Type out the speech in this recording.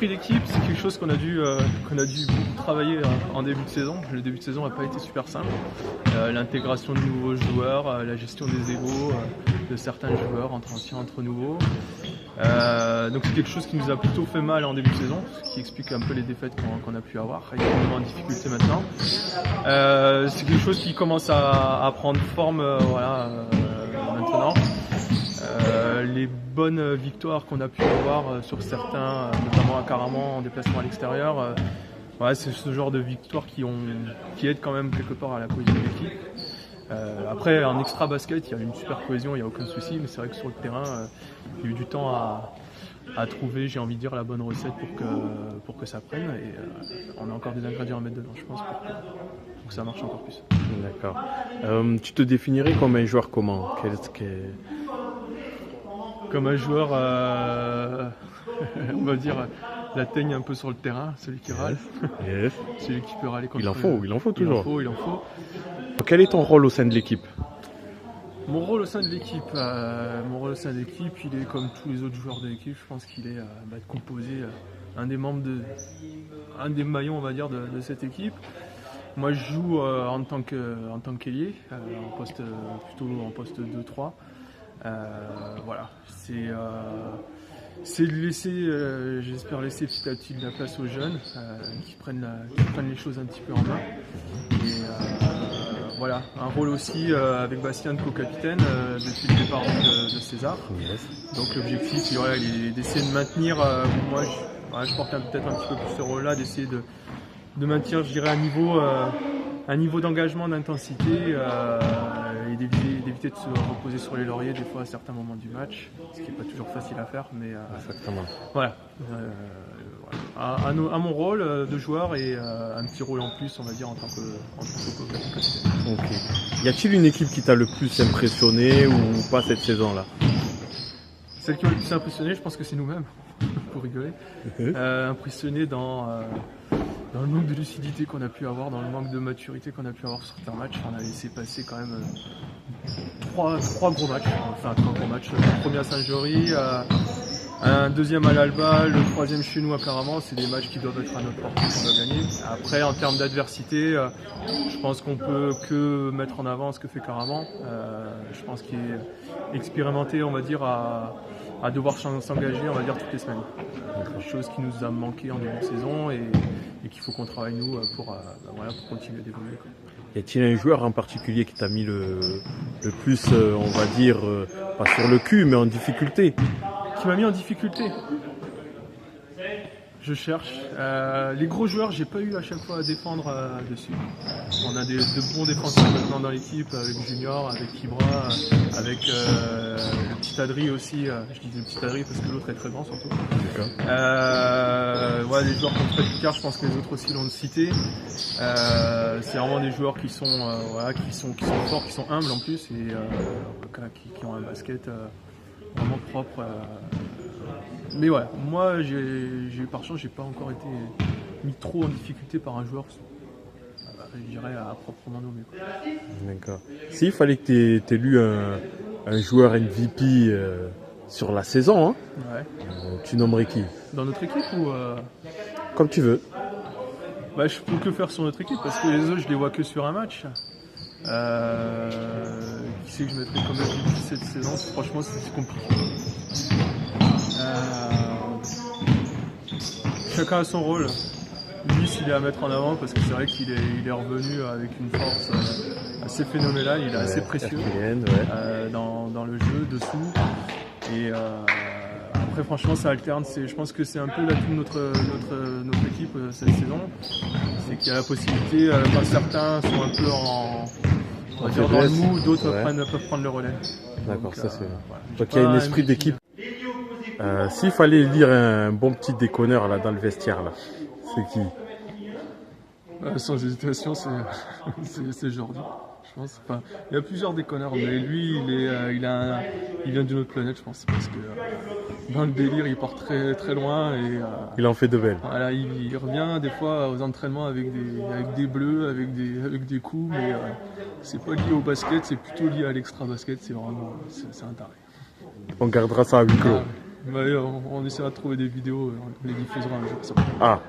L'esprit d'équipe, c'est quelque chose qu'on a dû beaucoup travailler en début de saison. Le début de saison n'a pas été super simple. L'intégration de nouveaux joueurs, la gestion des égos de certains joueurs entre anciens, entre nouveaux. Donc c'est quelque chose qui nous a plutôt fait mal en début de saison, ce qui explique un peu les défaites qu'on a pu avoir et qu'on est en difficulté maintenant. C'est quelque chose qui commence à prendre forme maintenant. Les bonnes victoires qu'on a pu avoir sur certains, notamment à Caraman en déplacement à l'extérieur, c'est ce genre de victoires qui aident quand même quelque part à la cohésion de l'équipe. Après, en extra basket, il y a une super cohésion, il n'y a aucun souci, mais c'est vrai que sur le terrain, il y a eu du temps à trouver, j'ai envie de dire, la bonne recette pour que ça prenne. Et on a encore des ingrédients à mettre dedans, je pense, pour que ça marche encore plus. D'accord. Tu te définirais comme un joueur comment? Comme un joueur, on va dire, la teigne un peu sur le terrain, celui qui râle. Yes. Celui qui peut râler quand il en faut toujours. Il en faut. Quel est ton rôle au sein de l'équipe? Mon rôle au sein de l'équipe, il est comme tous les autres joueurs de l'équipe. Je pense qu'il est de composer un des maillons, on va dire, de cette équipe. Moi, je joue en tant qu'ailier, plutôt en poste 2-3. Voilà, c'est de laisser, j'espère laisser petit à petit de la place aux jeunes qui prennent les choses un petit peu en main. Et voilà, un rôle aussi avec Bastien, co-capitaine, depuis le départ de César. Yes. Donc l'objectif, il est d'essayer de maintenir, moi je porte peut-être un petit peu plus ce rôle-là, d'essayer de maintenir, je dirais, un niveau d'engagement, d'intensité et d'éviter de se reposer sur les lauriers des fois à certains moments du match, ce qui n'est pas toujours facile à faire, mais voilà. À mon rôle de joueur et un petit rôle en plus, on va dire, en tant que capitaine. Okay. Y a-t-il une équipe qui t'a le plus impressionné ou pas cette saison-là? Celle qui m'a le plus impressionné, je pense que c'est nous-mêmes, pour rigoler. Impressionné dans le manque de lucidité qu'on a pu avoir, dans le manque de maturité qu'on a pu avoir sur certains matchs. On a laissé passer quand même trois gros matchs. Le premier à Saint-Jory, un deuxième à l'Alba, le troisième chez nous à Caraman. C'est des matchs qui doivent être à notre portée, qu'on doit gagner. Après, en termes d'adversité, je pense qu'on peut que mettre en avant ce que fait Caraman. Je pense qu'il est expérimenté, on va dire, à devoir s'engager, on va dire, toutes les semaines. Quelque chose qui nous a manqué en début de saison et qu'il faut qu'on travaille nous pour continuer d'évoluer. Y a-t-il un joueur en particulier qui t'a mis le plus, on va dire, pas sur le cul, mais en difficulté? Qui m'a mis en difficulté? Je cherche. Les gros joueurs, j'ai pas eu à chaque fois à défendre dessus. On a de bons défenseurs maintenant dans l'équipe, avec Junior, avec Kibra, avec le petit Adri aussi. Je dis le petit Adri parce que l'autre est très grand surtout. Les joueurs comme Fred Picard, je pense que les autres aussi l'ont cité. C'est vraiment des joueurs qui sont forts, qui sont humbles en plus et qui ont un basket vraiment propre. Mais ouais, moi par chance, j'ai pas encore été mis trop en difficulté par un joueur, je dirais à proprement nommer. D'accord. S'il fallait que tu élu un joueur MVP sur la saison, hein, tu nommerais qui? Dans notre équipe ou Comme tu veux. Je peux que faire sur notre équipe parce que les autres, je les vois que sur un match. Qui c'est que je mettrais comme MVP cette saison? Franchement, c'est compliqué. Chacun a son rôle. Lui, il est à mettre en avant parce que c'est vrai qu'il est revenu avec une force assez phénoménale, il est assez précieux dans le jeu, dessous. Et après, franchement, ça alterne. Je pense que c'est un peu l'atout de notre équipe cette saison. C'est qu'il y a la possibilité, quand certains sont un peu dans le mou, d'autres peuvent prendre le relais. D'accord, ça c'est. Donc il y a un esprit d'équipe. S'il fallait lire un bon petit déconneur là dans le vestiaire là, c'est qui? Sans hésitation, c'est Jordi. Je pense. Enfin, il y a plusieurs déconneurs, mais lui, il vient d'une autre planète, je pense, parce que dans le délire, il part très très loin et il en fait de belles. Voilà, il revient des fois aux entraînements avec des bleus, avec des coups, mais c'est pas lié au basket, c'est plutôt lié à l'extra basket. C'est vraiment, c'est un taré. On gardera ça à huis clos. On essaiera de trouver des vidéos, on les diffusera un jour. Ça. Ah,